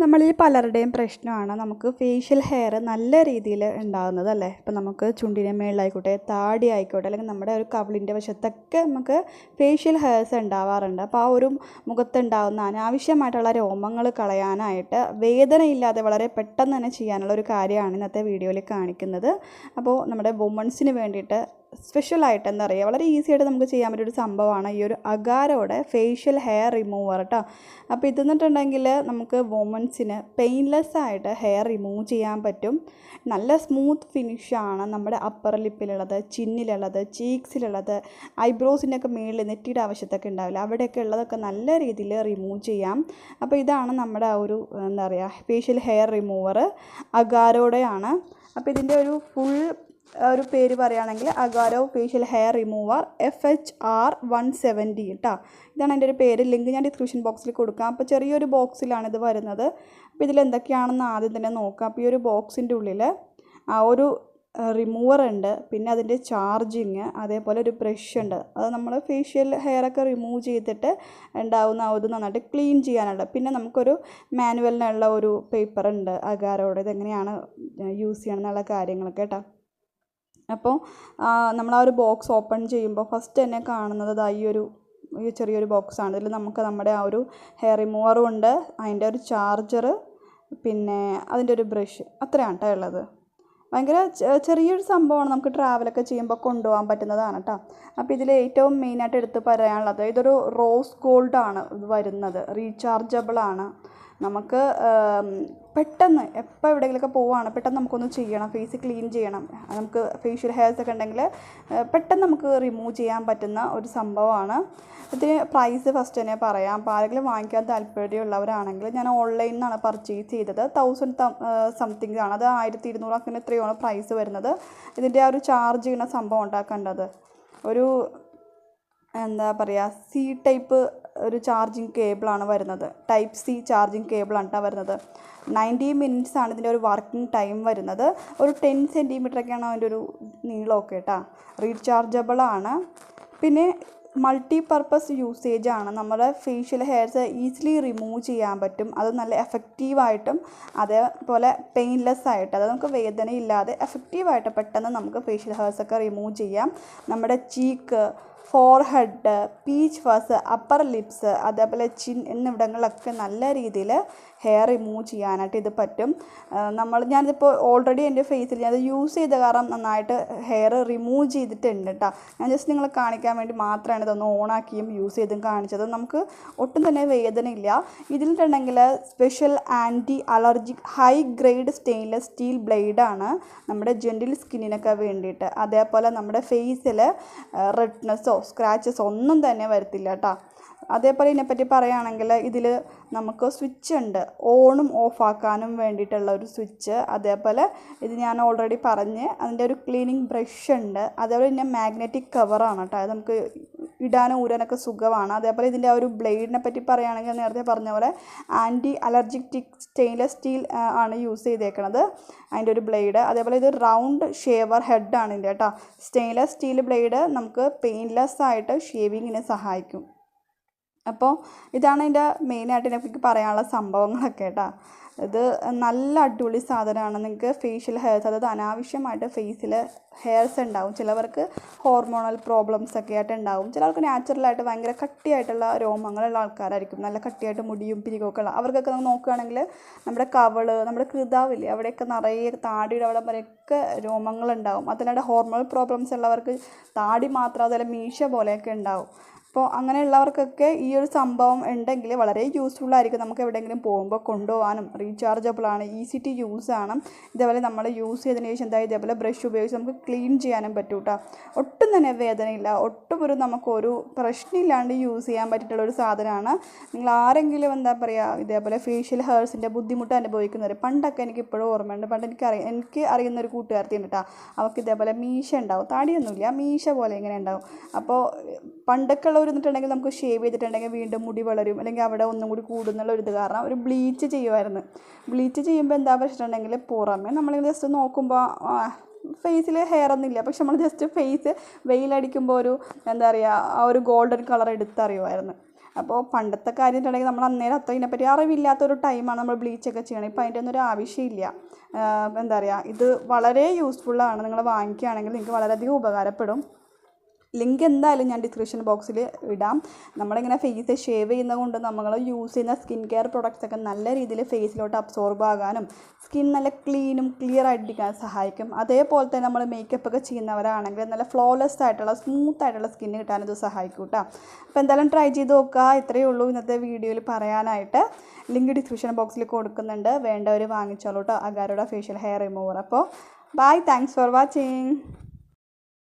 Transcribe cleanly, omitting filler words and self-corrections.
നമ്മളിൽ പലരുടെയും പ്രശ്നമാണ് നമുക്ക് ഫേഷ്യൽ ഹെയർ നല്ല രീതിയിൽ ഉണ്ടാകുന്നത് അല്ലേ. ഇപ്പം നമുക്ക് ചുണ്ടിൻ്റെ മേളിലായിക്കോട്ടെ, താടി ആയിക്കോട്ടെ, അല്ലെങ്കിൽ നമ്മുടെ ഒരു കവിളിൻ്റെ വശത്തൊക്കെ നമുക്ക് ഫേഷ്യൽ ഹെയർസ് ഉണ്ടാവാറുണ്ട്. അപ്പോൾ ആ ഒരു മുഖത്തുണ്ടാകുന്ന അനാവശ്യമായിട്ടുള്ള രോമങ്ങൾ കളയാനായിട്ട് വേദനയില്ലാതെ വളരെ പെട്ടെന്ന് തന്നെ ചെയ്യാനുള്ള ഒരു കാര്യമാണ് ഇന്നത്തെ വീഡിയോയിൽ കാണിക്കുന്നത്. അപ്പോൾ നമ്മുടെ വുമൺസിന് വേണ്ടിയിട്ട് സ്പെഷ്യലായിട്ട് എന്താ പറയുക, വളരെ ഈസി ആയിട്ട് നമുക്ക് ചെയ്യാൻ പറ്റിയൊരു സംഭവമാണ് ഈ ഒരു അഗാരോയുടെ ഫേഷ്യൽ ഹെയർ റിമൂവർ കേട്ടോ. അപ്പോൾ ഇതെന്നിട്ടുണ്ടെങ്കിൽ നമുക്ക് വുമൻസിന് പെയിൻലെസ് ആയിട്ട് ഹെയർ റിമൂവ് ചെയ്യാൻ പറ്റും. നല്ല സ്മൂത്ത് ഫിനിഷാണ് നമ്മുടെ അപ്പർ ലിപ്പിലുള്ളത്, ചിന്നിലുള്ളത്, ചീക്സിലുള്ളത്, ഐബ്രോസിൻ്റെ ഒക്കെ മേളിൽ നെറ്റിയുടെ ആവശ്യത്തൊക്കെ ഉണ്ടാവില്ല, അവിടെയൊക്കെ ഉള്ളതൊക്കെ നല്ല രീതിയിൽ റിമൂവ് ചെയ്യാം. അപ്പോൾ ഇതാണ് നമ്മുടെ ആ ഒരു എന്താ പറയുക ഫേഷ്യൽ ഹെയർ റിമൂവർ അഗാരോടെയാണ്. അപ്പോൾ ഇതിൻ്റെ ഒരു ഫുൾ ഒരു പേര് പറയുകയാണെങ്കിൽ Agaro facial hair remover FHR 170 കേട്ടോ. ഇതാണ് എൻ്റെ ഒരു പേര്. ലിങ്ക് ഞാൻ ഡിസ്ക്രിപ്ഷൻ ബോക്സിൽ കൊടുക്കാം. അപ്പോൾ ചെറിയൊരു ബോക്സിലാണ് ഇത് വരുന്നത്. അപ്പോൾ ഇതിൽ എന്തൊക്കെയാണെന്ന് ആദ്യം തന്നെ നോക്കാം. അപ്പോൾ ഈ ഒരു ബോക്സിൻ്റെ ഉള്ളിൽ ആ ഒരു റിമൂവർ ഉണ്ട്, പിന്നെ അതിൻ്റെ ചാർജിങ്, അതേപോലെ ഒരു ബ്രഷ് ഉണ്ട്. അത് നമ്മൾ ഫേഷ്യൽ ഹെയറൊക്കെ റിമൂവ് ചെയ്തിട്ട് ഉണ്ടാവുന്ന അത് നന്നായിട്ട് ക്ലീൻ ചെയ്യാനുണ്ട്. പിന്നെ നമുക്കൊരു മാനുവലിനുള്ള ഒരു പേപ്പർ ഉണ്ട് അഗാരോടെ, ഇതെങ്ങനെയാണ് യൂസ് ചെയ്യണം എന്നുള്ള കാര്യങ്ങളൊക്കെ കേട്ടോ. അപ്പോൾ നമ്മൾ ആ ഒരു ബോക്സ് ഓപ്പൺ ചെയ്യുമ്പോൾ ഫസ്റ്റ് തന്നെ കാണുന്നത് ഈ ചെറിയൊരു ബോക്സാണ്. ഇതിൽ നമുക്ക് നമ്മുടെ ആ ഒരു ഹെയർ റിമൂവറും ഉണ്ട്, അതിൻ്റെ ഒരു ചാർജർ, പിന്നെ അതിൻ്റെ ഒരു ബ്രഷ്, അത്രയാണ് കേട്ടോ ഉള്ളത്. ഭയങ്കര ചെറിയൊരു സംഭവമാണ്, നമുക്ക് ട്രാവലൊക്കെ ചെയ്യുമ്പോൾ കൊണ്ടുപോകാൻ പറ്റുന്നതാണ് കേട്ടോ. അപ്പോൾ ഇതിൽ ഏറ്റവും മെയിനായിട്ട് എടുത്ത് പറയാനുള്ളത് ഇതൊരു റോസ് ഗോൾഡാണ് ഇത് വരുന്നത്, റീചാർജബിളാണ്. നമുക്ക് പെട്ടെന്ന് എപ്പോൾ എവിടെയെങ്കിലുമൊക്കെ പോവുകയാണ്, പെട്ടെന്ന് നമുക്കൊന്ന് ചെയ്യണം, ഫേസ് ക്ലീൻ ചെയ്യണം, നമുക്ക് ഫേഷ്യൽ ഹെയർസ് ഒക്കെ ഉണ്ടെങ്കിൽ പെട്ടെന്ന് നമുക്ക് റിമൂവ് ചെയ്യാൻ പറ്റുന്ന ഒരു സംഭവമാണ്. ഇതിന് പ്രൈസ് ഫസ്റ്റ് തന്നെ പറയാം. അപ്പോൾ ആരെങ്കിലും വാങ്ങിക്കാൻ താല്പര്യമുള്ളവരാണെങ്കിൽ ഞാൻ ഓൺലൈനിൽ നിന്നാണ് പർച്ചേസ് ചെയ്തത്. 1000 സംതിങ് ആണ്, അത് 1200 അങ്ങനെ എത്രയാണ് പ്രൈസ് വരുന്നത്. ഇതിൻ്റെ ആ ഒരു ചാർജ് ചെയ്യുന്ന സംഭവം ഉണ്ടാക്കേണ്ടത് ഒരു എന്താ പറയുക C ടൈപ്പ് ഒരു ചാർജിങ് കേബിളാണ് വരുന്നത്. ടൈപ്പ് C ചാർജിങ് കേബിളാണ് കേട്ടോ വരുന്നത്. 90 മിനിറ്റ്സ് ആണ് ഇതിൻ്റെ ഒരു വർക്കിംഗ് ടൈം വരുന്നത്. ഒരു 10 സെൻറ്റിമീറ്ററൊക്കെയാണ് അതിൻ്റെ ഒരു നീളമൊക്കെ കേട്ടോ. റീചാർജബിളാണ്. പിന്നെ മൾട്ടി പർപ്പസ് യൂസേജാണ്. നമ്മുടെ ഫേഷ്യൽ ഹെയർസ് ഈസിലി റിമൂവ് ചെയ്യാൻ പറ്റും. അത് നല്ല എഫക്റ്റീവായിട്ടും അതേപോലെ പെയിൻലെസ് ആയിട്ട്, അത് നമുക്ക് വേദനയില്ലാതെ എഫക്റ്റീവായിട്ട് പെട്ടെന്ന് നമുക്ക് ഫേഷ്യൽ ഹെയർസൊക്കെ റിമൂവ് ചെയ്യാം. നമ്മുടെ ചീക്ക്, ഫോർഹെഡ്, പീച്ച് ഫസ്, അപ്പർ ലിപ്സ്, അതേപോലെ ചിൻ എന്നിവിടങ്ങളിലൊക്കെ നല്ല രീതിയിൽ ഹെയർ റിമൂവ് ചെയ്യാനായിട്ട് ഇത് പറ്റും. ഞാനിതിപ്പോൾ ഓൾറെഡി എൻ്റെ ഫേസിൽ ഞാനത് യൂസ് ചെയ്ത കാരണം നന്നായിട്ട് ഹെയർ റിമൂവ് ചെയ്തിട്ടുണ്ട് കേട്ടോ. ഞാൻ ജസ്റ്റ് നിങ്ങളെ കാണിക്കാൻ വേണ്ടി മാത്രമാണ് ഇതൊന്ന് ഓണാക്കിയും യൂസ് ചെയ്തും കാണിച്ചത്. നമുക്ക് ഒട്ടും തന്നെ വേദനയില്ല. ഇതിലിട്ടുണ്ടെങ്കിൽ special anti allergic high grade stainless steel ബ്ലേഡാണ് നമ്മുടെ ജെൻറ്റിൽ സ്കിന്നിനൊക്കെ വേണ്ടിയിട്ട്. അതേപോലെ നമ്മുടെ ഫേസിൽ റെഡ്നെസ്സോ സ്ക്രാച്ചസോ ഒന്നും തന്നെ വരത്തില്ല കേട്ടോ. അതേപോലെ ഇതിനെപ്പറ്റി പറയുകയാണെങ്കിൽ ഇതിൽ നമുക്ക് സ്വിച്ച് ഉണ്ട്, ഓണും ഓഫാക്കാനും വേണ്ടിയിട്ടുള്ള ഒരു സ്വിച്ച്. അതേപോലെ ഇത് ഞാൻ ഓൾറെഡി പറഞ്ഞ് അതിൻ്റെ ഒരു ക്ലീനിങ് ബ്രഷ് ഉണ്ട്. അതേപോലെ പിന്നെ മാഗ്നറ്റിക് കവറാണ് കേട്ടോ. അത് നമുക്ക് ഇടാനും ഊരാനൊക്കെ സുഖമാണ്. അതേപോലെ ഇതിൻ്റെ ആ ഒരു ബ്ലേഡിനെ പറ്റി പറയുകയാണെങ്കിൽ നേരത്തെ പറഞ്ഞ പോലെ ആൻറ്റി അലർജിക് സ്റ്റെയിൻലെസ് സ്റ്റീൽ ആണ് യൂസ് ചെയ്തേക്കുന്നത്, അതിൻ്റെ ഒരു ബ്ലേഡ്. അതേപോലെ ഇത് റൗണ്ട് ഷേവർ ഹെഡാണ് ഇതിൻ്റെ കേട്ടോ. സ്റ്റെയിൻലെസ് സ്റ്റീൽ ബ്ലേഡ് നമുക്ക് പെയിൻലെസ് ആയിട്ട് ഷേവിങ്ങിന് സഹായിക്കും. അപ്പോൾ ഇതാണ് ഇതിൻ്റെ മെയിനായിട്ട് എനിക്ക് പറയാനുള്ള സംഭവങ്ങളൊക്കെ കേട്ടോ. ഇത് നല്ല അടിപൊളി സാധനമാണ്. നിങ്ങൾക്ക് ഫേഷ്യൽ ഹെയർസ്, അതായത് അനാവശ്യമായിട്ട് ഫേസിൽ ഹെയർസ് ഉണ്ടാവും, ചിലവർക്ക് ഹോർമോണൽ പ്രോബ്ലംസ് ഒക്കെ ആയിട്ട് ഉണ്ടാവും, ചിലർക്ക് നാച്ചുറലായിട്ട് ഭയങ്കര കട്ടിയായിട്ടുള്ള രോമങ്ങളുള്ള ആൾക്കാരായിരിക്കും, നല്ല കട്ടിയായിട്ട് മുടിയും പിരികൊക്കെ ഉള്ള അവർക്കൊക്കെ നമ്മൾ നോക്കുകയാണെങ്കിൽ നമ്മുടെ കവള്, നമ്മുടെ കൃതാവില്ലേ, അവിടെയൊക്കെ നിറയെ താടിയുടെ അവിടെ വരെയൊക്കെ രോമങ്ങളുണ്ടാവും. അതല്ലാണ്ട് ഹോർമോണൽ പ്രോബ്ലംസ് ഉള്ളവർക്ക് താടി മാത്രം അതുപോലെ മീശ പോലെയൊക്കെ ഉണ്ടാവും. അപ്പോൾ അങ്ങനെയുള്ളവർക്കൊക്കെ ഈ ഒരു സംഭവം ഉണ്ടെങ്കിൽ വളരെ യൂസ്ഫുൾ ആയിരിക്കും. നമുക്ക് എവിടെയെങ്കിലും പോകുമ്പോൾ കൊണ്ടുപോകാനും. റീചാർജബിളാണ്, ഈസി ടു യൂസ് ആണ്. ഇതേപോലെ നമ്മൾ യൂസ് ചെയ്തതിന് ശേഷം ഇതേപോലെ ബ്രഷ് ഉപയോഗിച്ച് നമുക്ക് ക്ലീൻ ചെയ്യാനും പറ്റും കേട്ടോ. ഒട്ടും തന്നെ വേദനയില്ല, ഒട്ടും നമുക്കൊരു പ്രശ്നമില്ലാണ്ട് യൂസ് ചെയ്യാൻ പറ്റിയിട്ടുള്ളൊരു സാധനമാണ്. നിങ്ങൾ ആരെങ്കിലും എന്താ പറയുക ഇതേപോലെ ഫേഷ്യൽ ഹെയർസിൻ്റെ ബുദ്ധിമുട്ട് അനുഭവിക്കുന്നവർ, പണ്ടൊക്കെ എനിക്ക് ഇപ്പോഴും ഓർമ്മയുണ്ട്, പണ്ട് എനിക്ക് അറിയുന്നൊരു കൂട്ടുകാരത്തി ഉണ്ട് കേട്ടോ. അവൾക്ക് ഇതേപോലെ മീശ ഉണ്ടാവും, താടിയൊന്നുമില്ല, മീശ പോലെ ഇങ്ങനെ ഉണ്ടാവും. അപ്പോൾ പണ്ടൊക്കെ ഉള്ളവർ എന്നിട്ടുണ്ടെങ്കിൽ നമുക്ക് ഷേവ് ചെയ്തിട്ടുണ്ടെങ്കിൽ വീണ്ടും മുടി വളരും, അല്ലെങ്കിൽ അവിടെ ഒന്നും കൂടി കൂടുന്നുള്ള ഒരു ഇത് കാരണം ഒരു ബ്ലീച്ച് ചെയ്യുമായിരുന്നു. ബ്ലീച്ച് ചെയ്യുമ്പോൾ എന്താ വെച്ചിട്ടുണ്ടെങ്കിൽ പുറമെ നമ്മൾ ജസ്റ്റ് നോക്കുമ്പോൾ ഫേസിൽ ഹെയർ ഒന്നും ഇല്ല, പക്ഷെ നമ്മൾ ജസ്റ്റ് ഫേസ് വെയിലടിക്കുമ്പോൾ ഒരു എന്താ പറയുക ആ ഒരു ഗോൾഡൻ കളർ എടുത്തറിയുമായിരുന്നു. അപ്പോൾ പണ്ടത്തെ കാര്യം ഉണ്ടെങ്കിൽ നമ്മൾ അന്നേരം അത്ര ഇതിനെപ്പറ്റി അറിവില്ലാത്തൊരു ടൈമാണ് നമ്മൾ ബ്ലീച്ചൊക്കെ ചെയ്യണം. ഇപ്പോൾ അതിൻ്റെ ഒന്നും ഒരു ആവശ്യമില്ല. എന്താ പറയുക, ഇത് വളരെ യൂസ്ഫുള്ളാണ്. നിങ്ങൾ വാങ്ങിക്കുകയാണെങ്കിൽ നിങ്ങൾക്ക് വളരെയധികം ഉപകാരപ്പെടും. ലിങ്ക് എന്തായാലും ഞാൻ ഡിസ്ക്രിപ്ഷൻ ബോക്സിൽ ഇടാം. നമ്മളിങ്ങനെ ഫേസ് ഷേവ് ചെയ്യുന്നത് കൊണ്ട് നമ്മൾ യൂസ് ചെയ്യുന്ന സ്കിൻ കെയർ പ്രൊഡക്ട്സ് ഒക്കെ നല്ല രീതിയിൽ ഫേസിലോട്ട് അബ്സോർബ് ആകാനും സ്കിൻ നല്ല ക്ലീനും ക്ലിയർ ആയിട്ടിരിക്കാൻ സഹായിക്കും. അതേപോലെ തന്നെ നമ്മൾ മേക്കപ്പ് ഒക്കെ ചെയ്യുന്നവരാണെങ്കിൽ നല്ല ഫ്ലോലെസ് ആയിട്ടുള്ള സ്മൂത്ത് ആയിട്ടുള്ള സ്കിൻ കിട്ടാൻ ഇത് സഹായിക്കും കേട്ടോ. അപ്പോൾ എന്തായാലും ട്രൈ ചെയ്ത് നോക്കുക. ഇത്രയേ ഉള്ളൂ ഇന്നത്തെ വീഡിയോയിൽ പറയാനായിട്ട്. ലിങ്ക് ഡിസ്ക്രിപ്ഷൻ ബോക്സിൽ കൊടുക്കുന്നുണ്ട്, വേണ്ടവർ വാങ്ങിച്ചോളൂ കേട്ടോ, അഗാരോയുടെ ഫേഷ്യൽ ഹെയർ റിമൂവർ. അപ്പോൾ ബൈ, താങ്ക്സ് ഫോർ വാച്ചിങ്.